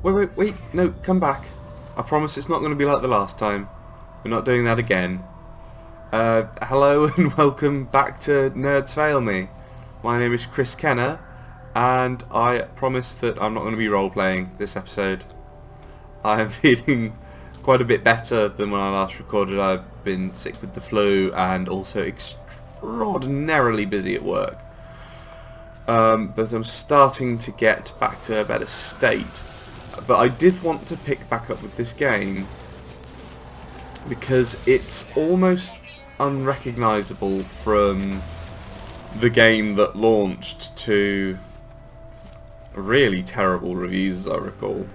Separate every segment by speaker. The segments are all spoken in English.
Speaker 1: Wait, no, come back. I promise it's not going to be like the last time. We're not doing that again. Hello and welcome back to Nerds Fail Me. My name is Chris Kenner, and I promise that I'm not going to be role-playing this episode. I am feeling quite a bit better than when I last recorded. I've been sick with the flu and also extraordinarily busy at work. But I'm starting to get back to a better state. But I did want to pick back up with this game because it's almost unrecognisable from the game that launched to really terrible reviews, as I recall,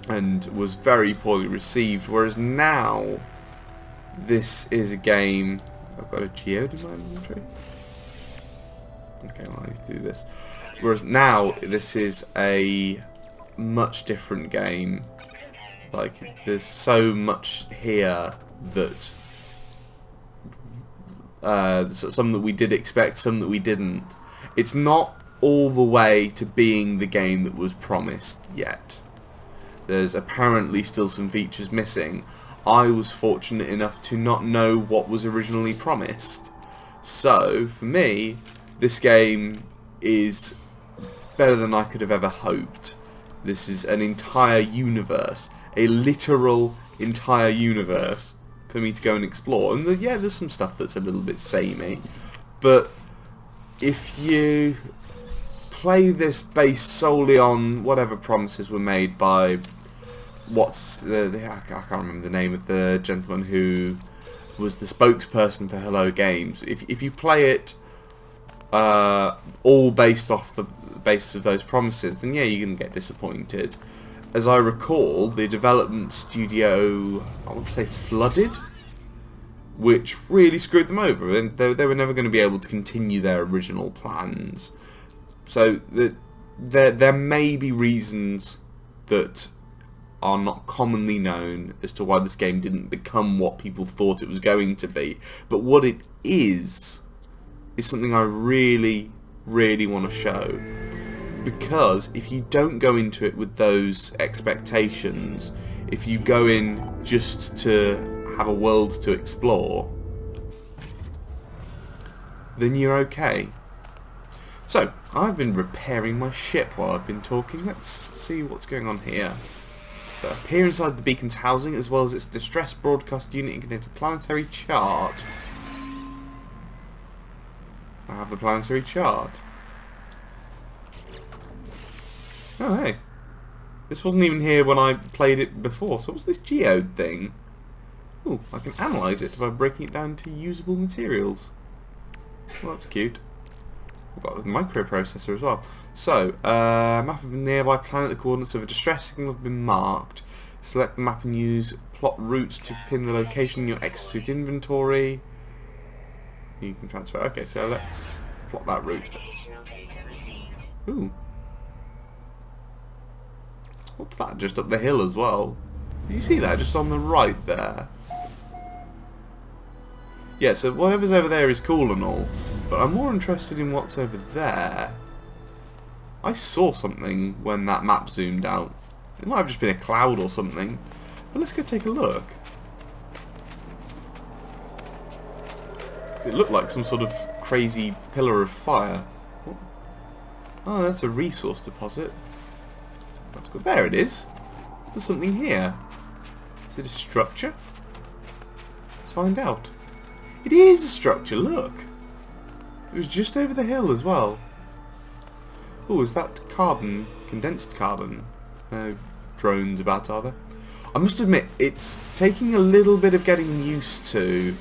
Speaker 1: and was very poorly received, whereas now this is a game... I've got a geode in my inventory. Okay, well, I need to do this. Whereas now this is a much different game. Like, there's so much here that some that we did expect, some that we didn't. It's not all the way to being the game that was promised yet. There's apparently still some features missing. I was fortunate enough to not know what was originally promised. So, for me, this game is better than I could have ever hoped. This is an entire universe, a literal entire universe for me to go and explore. And yeah, there's some stuff that's a little bit samey, but if you play this based solely on whatever promises were made by I can't remember the name of the gentleman who was the spokesperson for Hello Games. If you play it all based off the basis of those promises, then yeah, you're going to get disappointed. As I recall, the development studio, I want to say, flooded, which really screwed them over, and they were never going to be able to continue their original plans. So there may be reasons that are not commonly known as to why this game didn't become what people thought it was going to be. But what it is something I really, really want to show. Because if you don't go into it with those expectations, if you go in just to have a world to explore, then you're okay. So, I've been repairing my ship while I've been talking. Let's see what's going on here. So, appear inside the beacon's housing, as well as its distress broadcast unit, it contains a planetary chart. I have the planetary chart. Oh, hey. This wasn't even here when I played it before. So what's this geode thing? Ooh, I can analyse it by breaking it down into usable materials. Well, that's cute. We've got a microprocessor as well. So, map of a nearby planet. The coordinates of a distress signal have been marked. Select the map and use plot routes to pin the location in your exosuit inventory. You can transfer. Okay, so let's plot that route. Ooh. What's that just up the hill as well? Did you see that just on the right there? Yeah, so whatever's over there is cool and all, but I'm more interested in what's over there. I saw something when that map zoomed out. It might have just been a cloud or something. But let's go take a look. It looked like some sort of crazy pillar of fire. What? Oh, that's a resource deposit. That's good. There it is. There's something here. Is it a structure? Let's find out. It is a structure, look. It was just over the hill as well. Oh, is that carbon? Condensed carbon? No drones about, are there? I must admit, it's taking a little bit of getting used to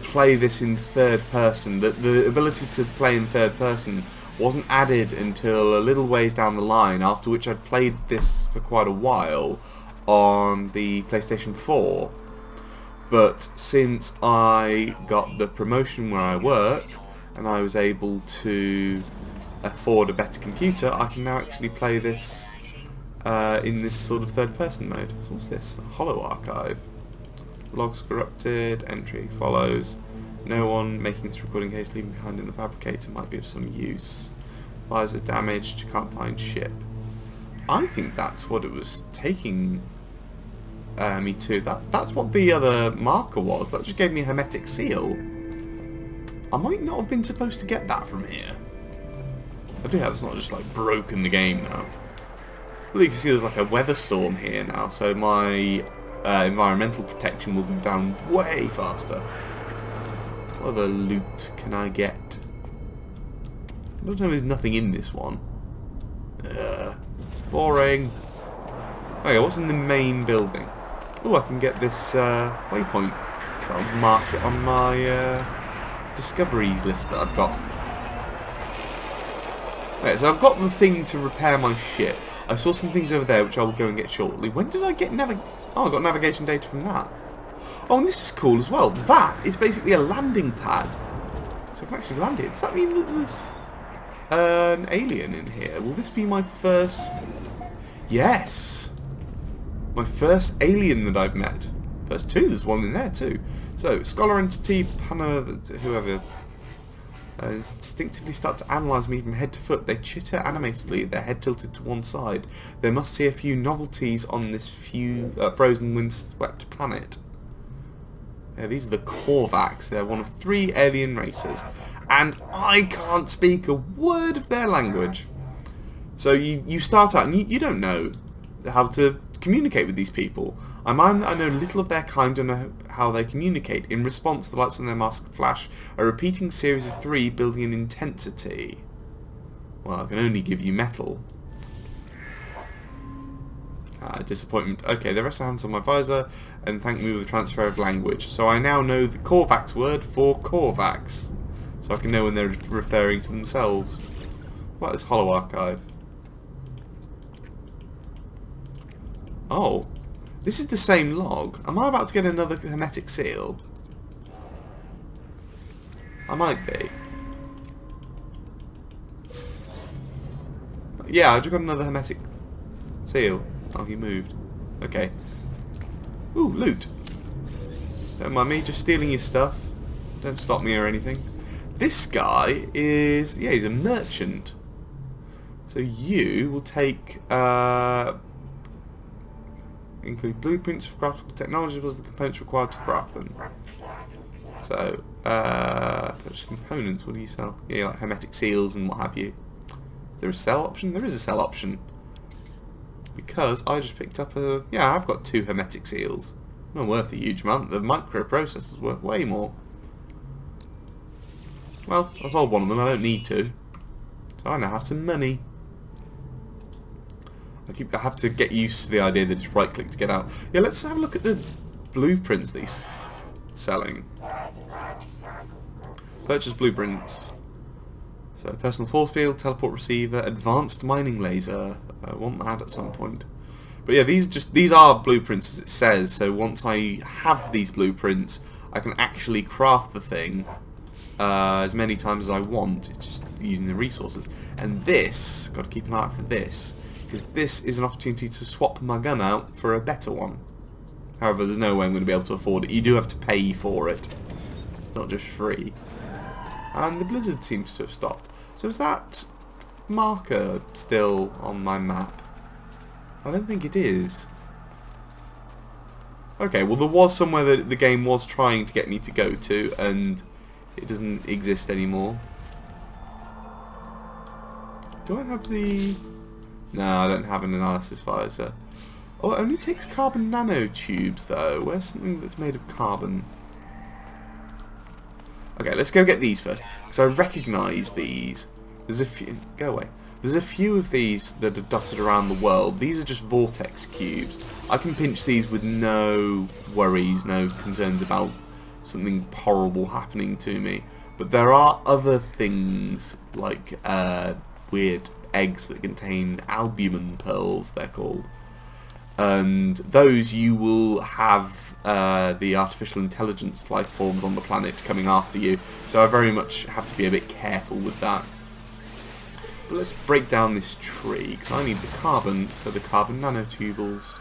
Speaker 1: play this in third person. The ability to play in third person wasn't added until a little ways down the line, after which I'd played this for quite a while on the PlayStation 4. But since I got the promotion where I work, and I was able to afford a better computer, I can now actually play this in this sort of third person mode. So what's this? A Holo archive. Logs corrupted, entry follows. No one making this recording case leaving behind in the fabricator might be of some use. Wires are damaged, can't find ship. I think that's what it was taking me to. That's what the other marker was. That just gave me a hermetic seal. I might not have been supposed to get that from here. I do have, it's not just like broken the game now. Well, you can see there's like a weather storm here now, so my environmental protection will go down way faster. What other loot can I get? I don't know if there's nothing in this one. Boring. Okay, what's in the main building? Oh, I can get this waypoint. So I'll mark it on my discoveries list that I've got. Okay, so I've got the thing to repair my ship. I saw some things over there which I will go and get shortly. When did I get Oh, I got navigation data from that. Oh, and this is cool as well. That is basically a landing pad. So I can actually land it. Does that mean that there's an alien in here? Will this be my first... Yes! My first alien that I've met. First two, there's one in there too. So, Scholar Entity, whoever... instinctively start to analyse me from head to foot. They chitter animatedly, their head tilted to one side. They must see a few novelties on this frozen windswept planet. Yeah, these are the Korvax. They're one of 3 alien races. And I can't speak a word of their language. So you start out and you don't know how to communicate with these people. I know little of their kind and know how they communicate. In response, the lights on their mask flash, a repeating series of 3 building in intensity. Well, I can only give you metal. Disappointment. Okay, the rest are hands on my visor, and thank me with the transfer of language. So I now know the Korvax word for Korvax. So I can know when they're referring to themselves. What is Hollow Archive? Oh. This is the same log. Am I about to get another hermetic seal? I might be. Yeah, I just got another hermetic seal. Oh, he moved. Okay. Ooh, loot. Don't mind me, just stealing your stuff. Don't stop me or anything. This guy is... yeah, he's a merchant. So you will take... include blueprints for craftable technology was the components required to craft them. So, purchase components, what do you sell? Yeah, like hermetic seals and what have you. Is there a sell option? There is a sell option. Because I just picked up a... yeah, I've got 2 hermetic seals. Not worth a huge amount. The microprocessor's worth way more. Well, I sold one of them, I don't need to. So I now have some money. I have to get used to the idea that it's right click to get out. Yeah, let's have a look at the blueprints that he's selling. Purchase blueprints. So personal force field, teleport receiver, advanced mining laser. I want that at some point. But yeah, these are blueprints as it says. So once I have these blueprints, I can actually craft the thing as many times as I want. It's just using the resources. And this, got to keep an eye out for this. Because this is an opportunity to swap my gun out for a better one. However, there's no way I'm going to be able to afford it. You do have to pay for it. It's not just free. And the blizzard seems to have stopped. So is that marker still on my map? I don't think it is. Okay, well there was somewhere that the game was trying to get me to go to, and it doesn't exist anymore. Do I have the... no, I don't have an analysis visor. Oh, it only takes carbon nanotubes though. Where's something that's made of carbon? Okay, let's go get these first, because I recognise these. There's a few... go away. There's a few of these that are dotted around the world. These are just vortex cubes. I can pinch these with no worries, no concerns about something horrible happening to me. But there are other things, like weird eggs that contain albumin pearls, they're called. And those you will have the artificial intelligence life forms on the planet coming after you. So I very much have to be a bit careful with that. But let's break down this tree, because I need the carbon for the carbon nanotubules.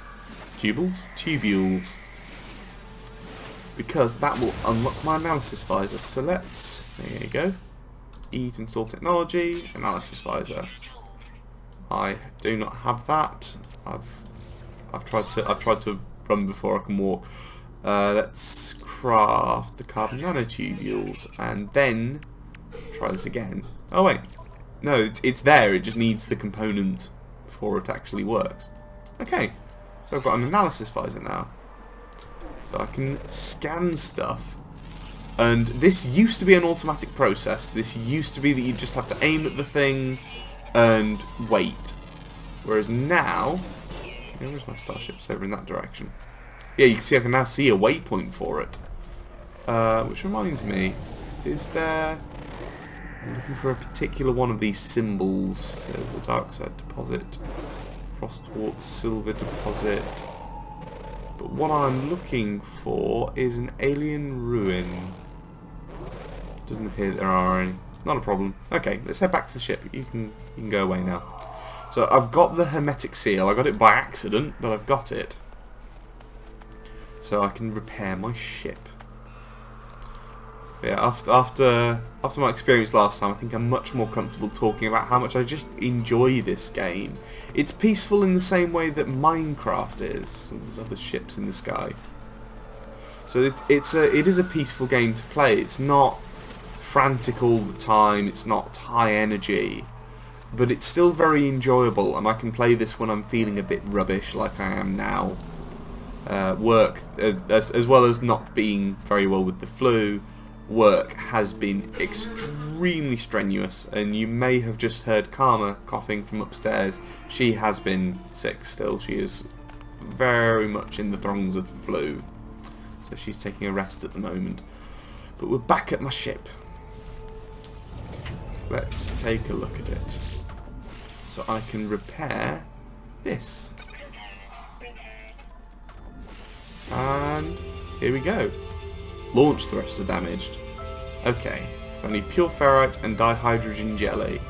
Speaker 1: Tubules. Because that will unlock my analysis visor. So let's... there you go. E to install technology, analysis visor. I do not have that. I've tried to run before I can walk. Let's craft the carbon nanotubules and then try this again. Oh wait, no, it's there. It just needs the component before it actually works. Okay, so I've got an analysis visor now, so I can scan stuff. And this used to be an automatic process. This used to be that you just have to aim at the thing and wait. Whereas now, where's my starship? It's over in that direction. Yeah, you can see I can now see a waypoint for it. Which reminds me, is there... I'm looking for a particular one of these symbols. There's a dark side deposit, frostwort silver deposit. But what I'm looking for is an alien ruin. Doesn't appear there are any. Not a problem. Okay, let's head back to the ship. You can go away now. So I've got the hermetic seal. I got it by accident, but I've got it. So I can repair my ship. Yeah, after my experience last time, I think I'm much more comfortable talking about how much I just enjoy this game. It's peaceful in the same way that Minecraft is. There's other ships in the sky. So it is a peaceful game to play. It's not frantic all the time. It's not high energy, but it's still very enjoyable. And I can play this when I'm feeling a bit rubbish, like I am now. Work as well as not being very well with the flu. Work has been extremely strenuous, and you may have just heard Karma coughing from upstairs. She has been sick still. She is very much in the throngs of the flu, so she's taking a rest at the moment. But we're back at my ship. Let's take a look at it. So I can repair this. And here we go. Launch thrusters are damaged. Okay, so I need pure ferrite and dihydrogen jelly.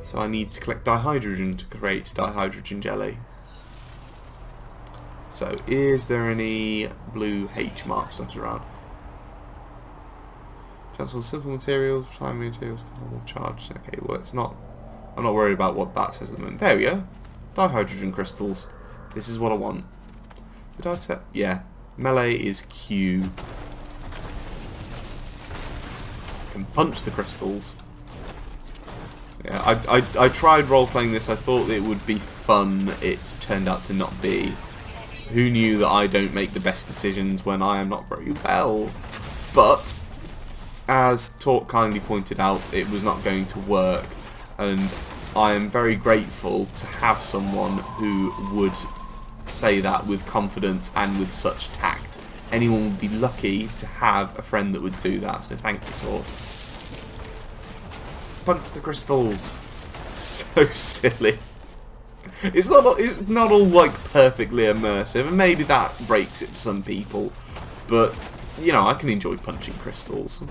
Speaker 1: So I need to collect dihydrogen to create dihydrogen jelly. So is there any blue H marks that's around? Transfer simple materials, primary materials, charge. Okay, well it's not. I'm not worried about what that says at the moment. There we go. Dihydrogen crystals. This is what I want. Did I set? Yeah. Melee is Q. I can punch the crystals. Yeah, I tried role-playing this. I thought it would be fun. It turned out to not be. Who knew that I don't make the best decisions when I am not very well? But, as Talk kindly pointed out, it was not going to work. And I am very grateful to have someone who would say that with confidence and with such tact. Anyone would be lucky to have a friend that would do that, so thank you, Tort. Punch the crystals. So silly. It's not all like perfectly immersive, and maybe that breaks it for some people, but you know, I can enjoy punching crystals.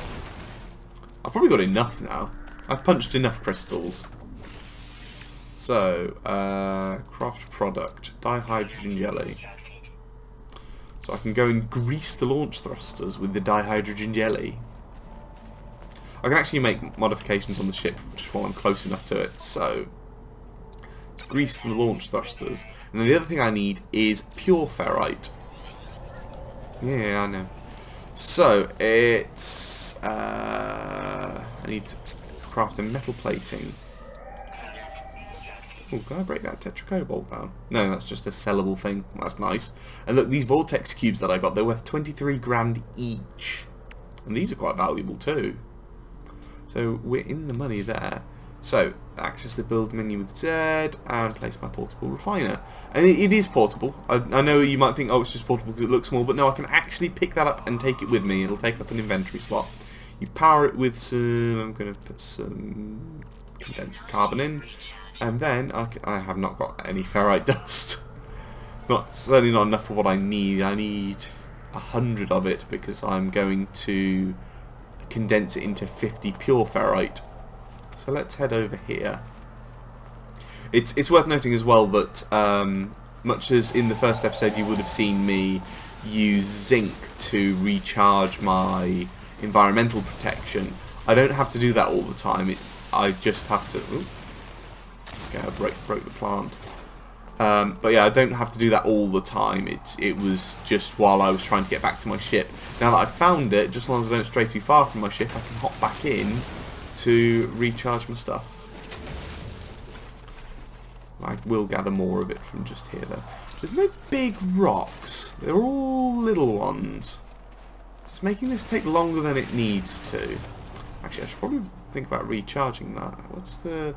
Speaker 1: I've probably got enough now. I've punched enough crystals. So, craft product, dihydrogen jelly. So I can go and grease the launch thrusters with the dihydrogen jelly. I can actually make modifications on the ship just while I'm close enough to it. So, to grease the launch thrusters. And then the other thing I need is pure ferrite. Yeah, I know. So, it's... I need to craft a metal plating. Oh, can I break that tetracobalt down? No, that's just a sellable thing. That's nice. And look, these vortex cubes that I got, they're worth 23 grand each. And these are quite valuable too. So we're in the money there. So, access the build menu with Z and place my portable refiner. And it is portable. I know you might think, oh, it's just portable because it looks small, but no, I can actually pick that up and take it with me. It'll take up an inventory slot. You power it with some... I'm going to put some condensed carbon in. And then I have not got any ferrite dust. Certainly not enough for what I need. I need 100 of it because I'm going to condense it into 50 pure ferrite. So let's head over here. It's worth noting as well that much as in the first episode you would have seen me use zinc to recharge my environmental protection, I don't have to do that all the time. I just have to... Ooh, okay, I broke the plant. But yeah, I don't have to do that all the time. It was just while I was trying to get back to my ship. Now that I've found it, just as long as I don't stray too far from my ship, I can hop back in to recharge my stuff. I will gather more of it from just here, though. There's no big rocks. They're all little ones. It's making this take longer than it needs to. Actually, I should probably think about recharging that. What's the...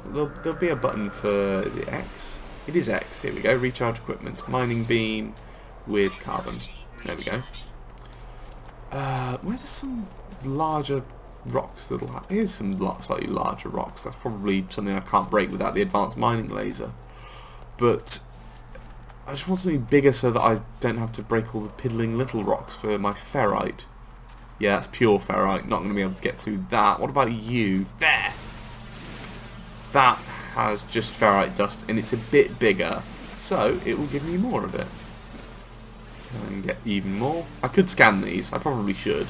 Speaker 1: There'll be a button for... Is it X? It is X. Here we go. Recharge equipment. Mining beam with carbon. There we go. Where's some larger rocks that'll have... Here's some slightly larger rocks. That's probably something I can't break without the advanced mining laser. But I just want something bigger so that I don't have to break all the piddling little rocks for my ferrite. Yeah, that's pure ferrite. Not going to be able to get through that. What about you? There! That has just ferrite dust, and it's a bit bigger, so it will give me more of it. And get even more. I could scan these. I probably should.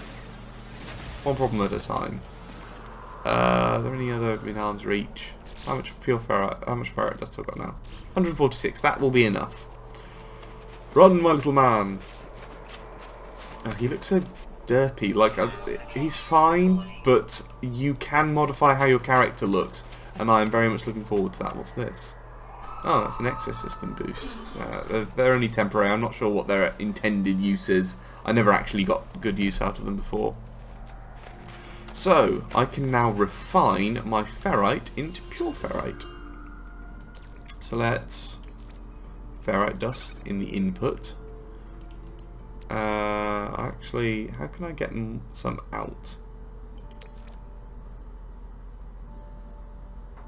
Speaker 1: One problem at a time. Are there any other in arm's reach? How much pure ferrite? How much ferrite dust have I got now? 146. That will be enough. Run, my little man. Oh, he looks so derpy. Like he's fine, but you can modify how your character looks. And I'm very much looking forward to that. What's this? Oh, that's an exosystem boost. They're only temporary. I'm not sure what their intended use is. I never actually got good use out of them before. So, I can now refine my ferrite into pure ferrite. So let's... Ferrite dust in the input. Actually, how can I get some out?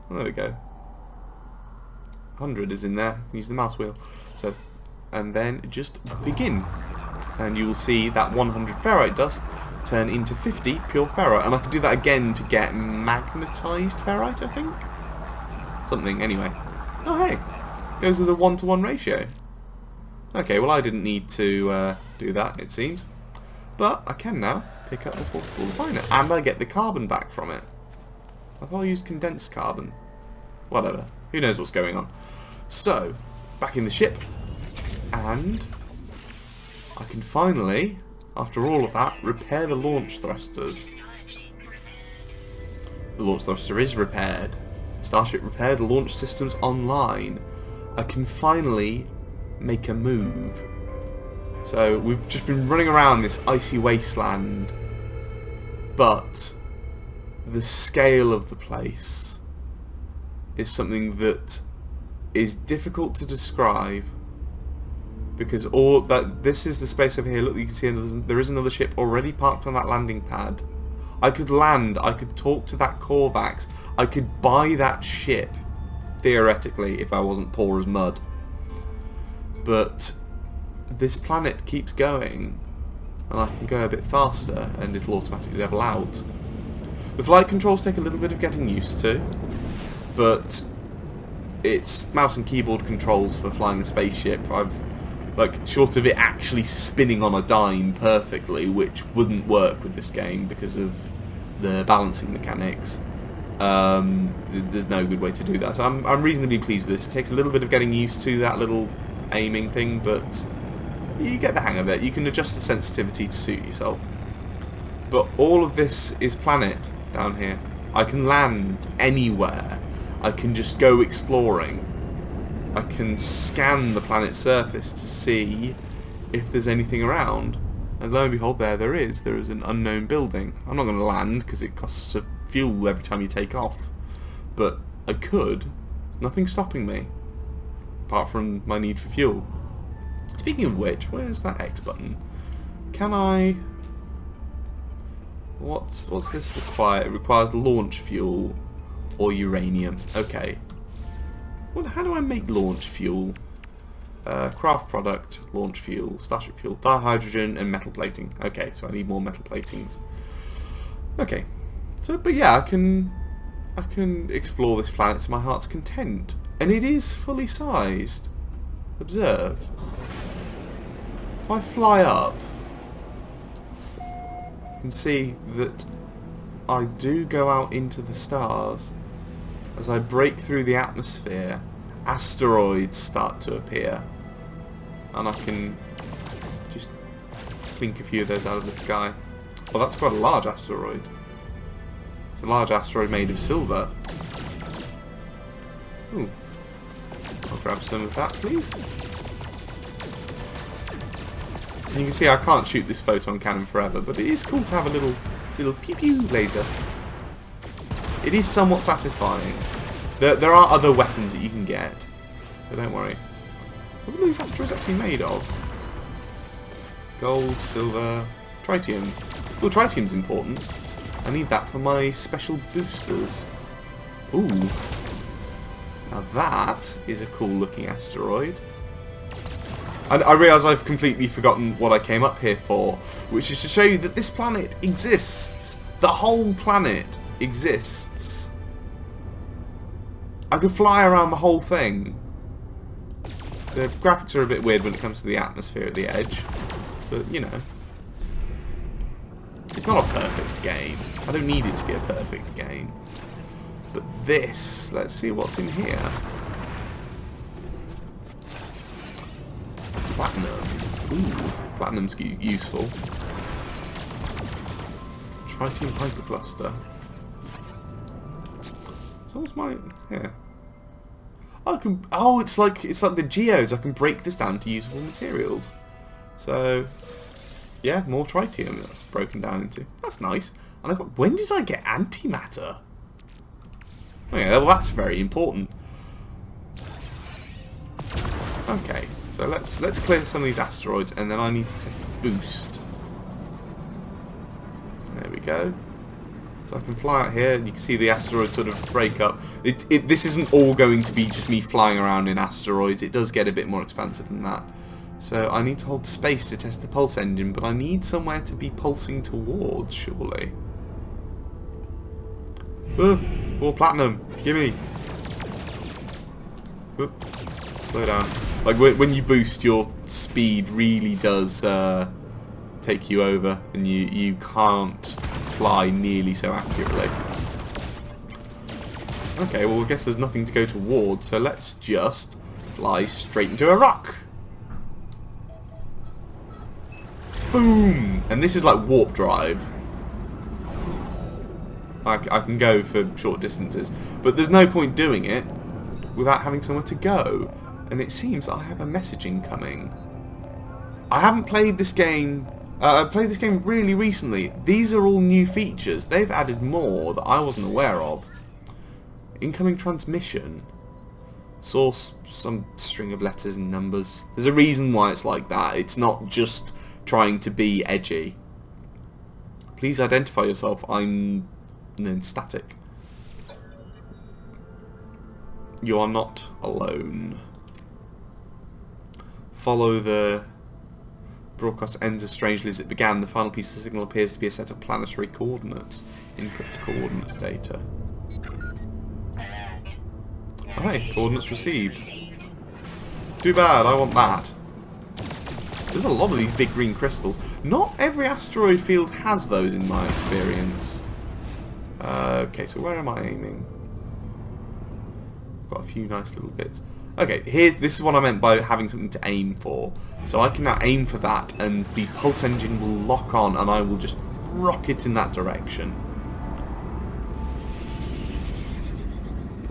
Speaker 1: Oh, there we go. 100 is in there. I can use the mouse wheel. So, and then just begin. And you will see that 100 ferrite dust turn into 50 pure ferrite. And I can do that again to get magnetized ferrite, I think? Something, anyway. Oh, hey. Goes with a 1-to-1 ratio. Okay, well I didn't need to do that, it seems. But I can now pick up the portable refiner. And I get the carbon back from it. I thought I used condensed carbon. Whatever. Who knows what's going on. So, back in the ship. And I can finally, after all of that, repair the launch thrusters. The launch thruster is repaired. Starship repaired, launch systems online. I can finally make a move. So, we've just been running around this icy wasteland. But the scale of the place is something that is difficult to describe, because this is the space over here. Look, you can see there is another ship already parked on that landing pad. I could land, I could talk to that Korvax, I could buy that ship, theoretically, if I wasn't poor as mud. But this planet keeps going, and I can go a bit faster, and it'll automatically level out. The flight controls take a little bit of getting used to, but it's mouse and keyboard controls for flying a spaceship. Short of it actually spinning on a dime perfectly, which wouldn't work with this game because of the balancing mechanics. There's no good way to do that. So I'm reasonably pleased with this. It takes a little bit of getting used to that little aiming thing, but you get the hang of it. You can adjust the sensitivity to suit yourself. But all of this is planet down here. I can land anywhere. I can just go exploring. I can scan the planet's surface to see if there's anything around. And lo and behold, there is. There is an unknown building. I'm not going to land because it costs fuel every time you take off. But I could. There's nothing stopping me. Apart from my need for fuel. Speaking of which, where's that X button? Can I... What's this require? It requires launch fuel or uranium. Okay. Well, how do I make launch fuel? Craft product, launch fuel, starship fuel, dihydrogen, and metal plating. Okay, so I need more metal platings. Okay. So, but yeah, I can explore this planet to my heart's content, and it is fully sized. Observe. If I fly up, you can see that I do go out into the stars, as I break through the atmosphere, asteroids start to appear. And I can just clink a few of those out of the sky. Well, that's quite a large asteroid. It's a large asteroid made of silver. Ooh. I'll grab some of that, please. And you can see I can't shoot this photon cannon forever, but it is cool to have a little pew-pew laser. It is somewhat satisfying. There are other weapons that you can get, so don't worry. What are these asteroids actually made of? Gold, silver, tritium. Oh, tritium's important. I need that for my special boosters. Ooh. Now that is a cool looking asteroid. And I realise I've completely forgotten what I came up here for, which is to show you that this planet exists. The whole planet exists. I could fly around the whole thing. The graphics are a bit weird when it comes to the atmosphere at the edge, but you know. It's not a perfect game. I don't need it to be a perfect game. But this, let's see what's in here. Platinum. Ooh, platinum's useful. Tritium hypercluster. So what's my... yeah. I can... oh, it's like the geodes. I can break this down to usable materials. So... yeah, more tritium that's broken down into. That's nice. And I got... when did I get antimatter? Okay, well that's very important. Okay, so let's clear some of these asteroids, and then I need to test boost. There we go. So I can fly out here, and you can see the asteroids sort of break up. This isn't all going to be just me flying around in asteroids. It does get a bit more expansive than that. So I need to hold space to test the pulse engine, but I need somewhere to be pulsing towards, surely. More platinum, gimme. Slow down. Like when you boost, your speed really does take you over, and you can't fly nearly so accurately. Okay, well I guess there's nothing to go towards, so let's just fly straight into a rock. Boom! And this is like warp drive. I can go for short distances, but there's no point doing it without having somewhere to go. And it seems I have a messaging coming. I haven't played this game. I played this game really recently. These are all new features. They've added more that I wasn't aware of. Incoming transmission. Source, some string of letters and numbers. There's a reason why it's like that. It's not just trying to be edgy. Please identify yourself. I'm... and then static. You are not alone. Follow the broadcast ends as strangely as it began. The final piece of the signal appears to be a set of planetary coordinates. Input coordinate data. Okay, coordinates received. Too bad, I want that. There's a lot of these big green crystals. Not every asteroid field has those in my experience. Okay, so where am I aiming? Got a few nice little bits. Okay, this is what I meant by having something to aim for. So I can now aim for that, and the pulse engine will lock on, and I will just rocket in that direction.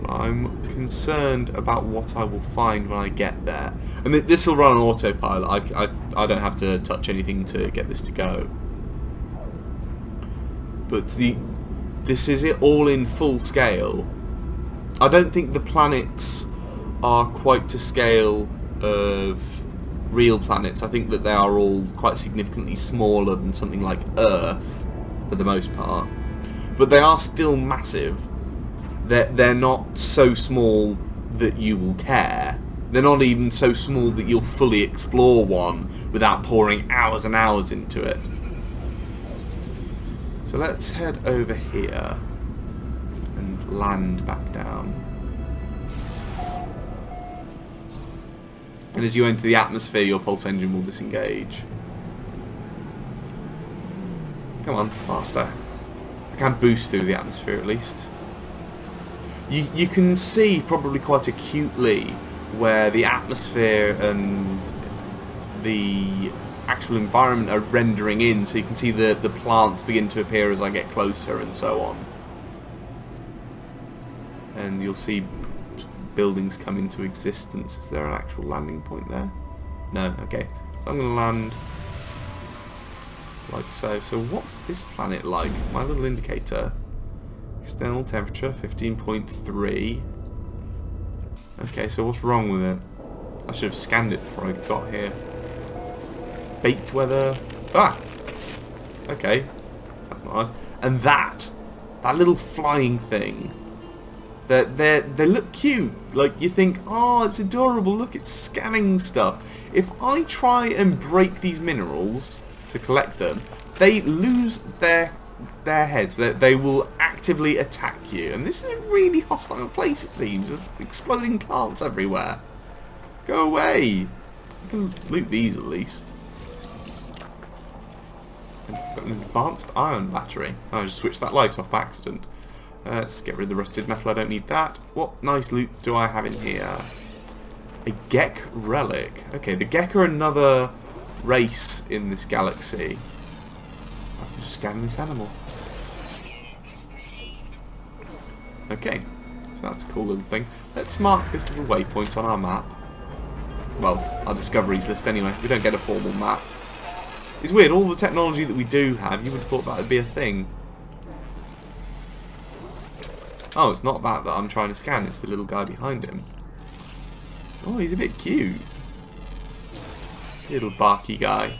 Speaker 1: I'm concerned about what I will find when I get there. And this will run on autopilot. I don't have to touch anything to get this to go. But this is it all in full scale. I don't think the planets are quite to scale of real planets. I think that they are all quite significantly smaller than something like Earth, for the most part. But they are still massive. They're not so small that you will care. They're not even so small that you'll fully explore one without pouring hours and hours into it. So let's head over here and land back down. And as you enter the atmosphere, your pulse engine will disengage. Come on, faster. I can boost through the atmosphere at least. You can see probably quite acutely where the atmosphere and the actual environment are rendering in, so you can see the plants begin to appear as I get closer and so on. And you'll see buildings come into existence. Is there an actual landing point there? No, okay. So I'm going to land like so. So what's this planet like? My little indicator. External temperature, 15.3. Okay, so what's wrong with it? I should have scanned it before I got here. Baked weather. Ah! Okay. That's not nice. And that little flying thing. They look cute. Like, you think, oh, it's adorable. Look, it's scanning stuff. If I try and break these minerals to collect them, they lose their heads. They will actively attack you. And this is a really hostile place, it seems. There's exploding plants everywhere. Go away. I can loot these at least. I've got an advanced iron battery. I just switched that light off by accident. Let's get rid of the rusted metal. I don't need that. What nice loot do I have in here? A Gek relic. Okay, the Gek are another race in this galaxy. I can just scan this animal. Okay, so that's a cool little thing. Let's mark this little waypoint on our map. Well, our discoveries list anyway. We don't get a formal map. It's weird, all the technology that we do have, you would have thought that would be a thing. Oh, it's not that I'm trying to scan, it's the little guy behind him. Oh, he's a bit cute. Little barky guy.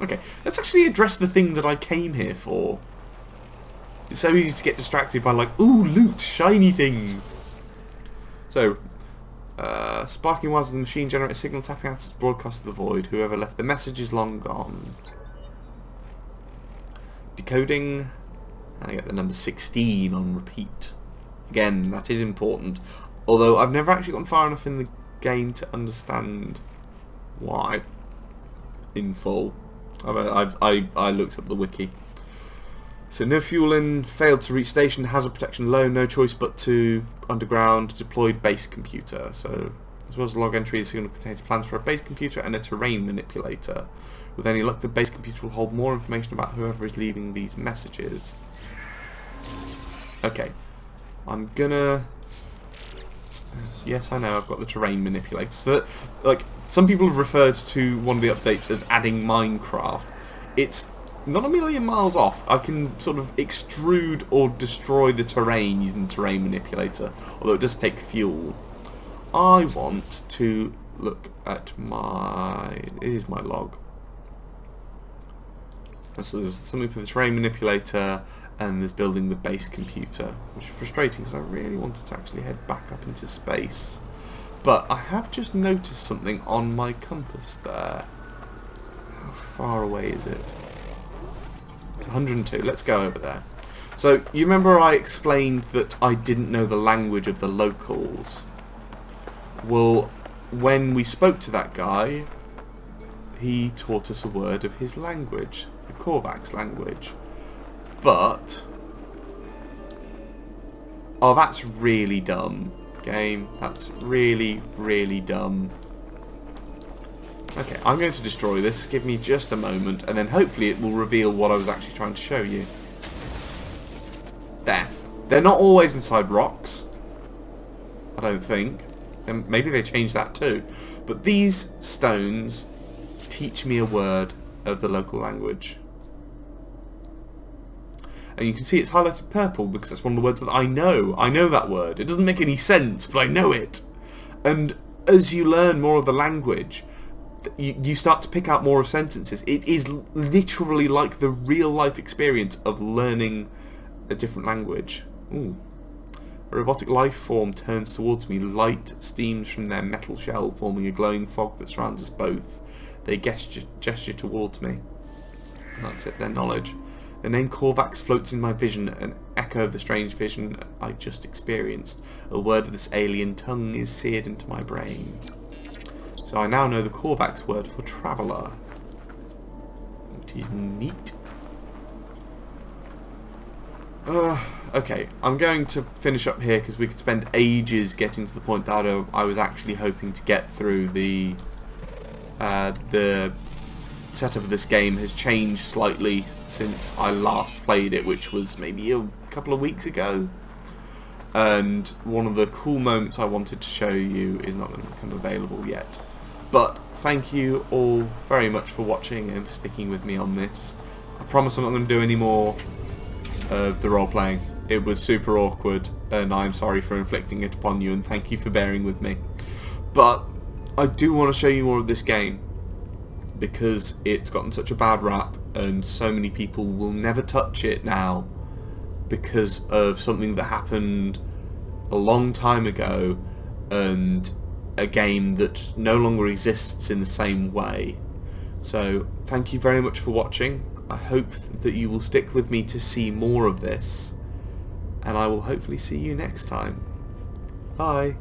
Speaker 1: Okay, let's actually address the thing that I came here for. It's so easy to get distracted by like, ooh, loot, shiny things. So, sparking whilst the machine generates a signal tapping out its broadcast to the void. Whoever left the message is long gone. Decoding. I get the number 16 on repeat. Again, that is important. Although I've never actually gone far enough in the game to understand why in full. I looked up the wiki. So no fuel in, failed to reach station, hazard protection low, no choice but to underground, deployed base computer. So as well as the log entry, the signal contains plans for a base computer and a terrain manipulator. With any luck, the base computer will hold more information about whoever is leaving these messages. Okay, I'm gonna... Yes, I know, I've got the terrain manipulator. So that, like, some people have referred to one of the updates as adding Minecraft. It's not a million miles off. I can sort of extrude or destroy the terrain using the terrain manipulator, although it does take fuel. I want to look at my... Here's my log. So there's something for the terrain manipulator, and there's building the base computer, which is frustrating because I really wanted to actually head back up into space. But I have just noticed something on my compass there. How far away is it? It's 102. Let's go over there. So, you remember I explained that I didn't know the language of the locals? Well, when we spoke to that guy, he taught us a word of his language, the Korvax language. But... oh, that's really dumb, game. That's really, really dumb. Okay, I'm going to destroy this. Give me just a moment, and then hopefully it will reveal what I was actually trying to show you. There. They're not always inside rocks. I don't think. And maybe they changed that too. But these stones teach me a word of the local language. And you can see it's highlighted purple because that's one of the words that I know. I know that word. It doesn't make any sense, but I know it. And as you learn more of the language, you start to pick out more of sentences. It is literally like the real life experience of learning a different language. Ooh. A robotic life form turns towards me. Light steams from their metal shell, forming a glowing fog that surrounds us both. They gesture towards me, and I accept their knowledge. The name Korvax floats in my vision, an echo of the strange vision I just experienced. A word of this alien tongue is seared into my brain. So I now know the Korvax word for traveller. Which is neat. Okay, I'm going to finish up here because we could spend ages getting to the point that I was actually hoping to get through. The setup of this game has changed slightly since I last played it, which was maybe a couple of weeks ago. And one of the cool moments I wanted to show you is not going to become available yet. But thank you all very much for watching and for sticking with me on this. I promise I'm not going to do any more of the role-playing. It was super awkward, and I'm sorry for inflicting it upon you, and thank you for bearing with me. But I do want to show you more of this game, because it's gotten such a bad rap, and so many people will never touch it now because of something that happened a long time ago, and a game that no longer exists in the same way. So thank you very much for watching. I hope that you will stick with me to see more of this, and I will hopefully see you next time. Bye.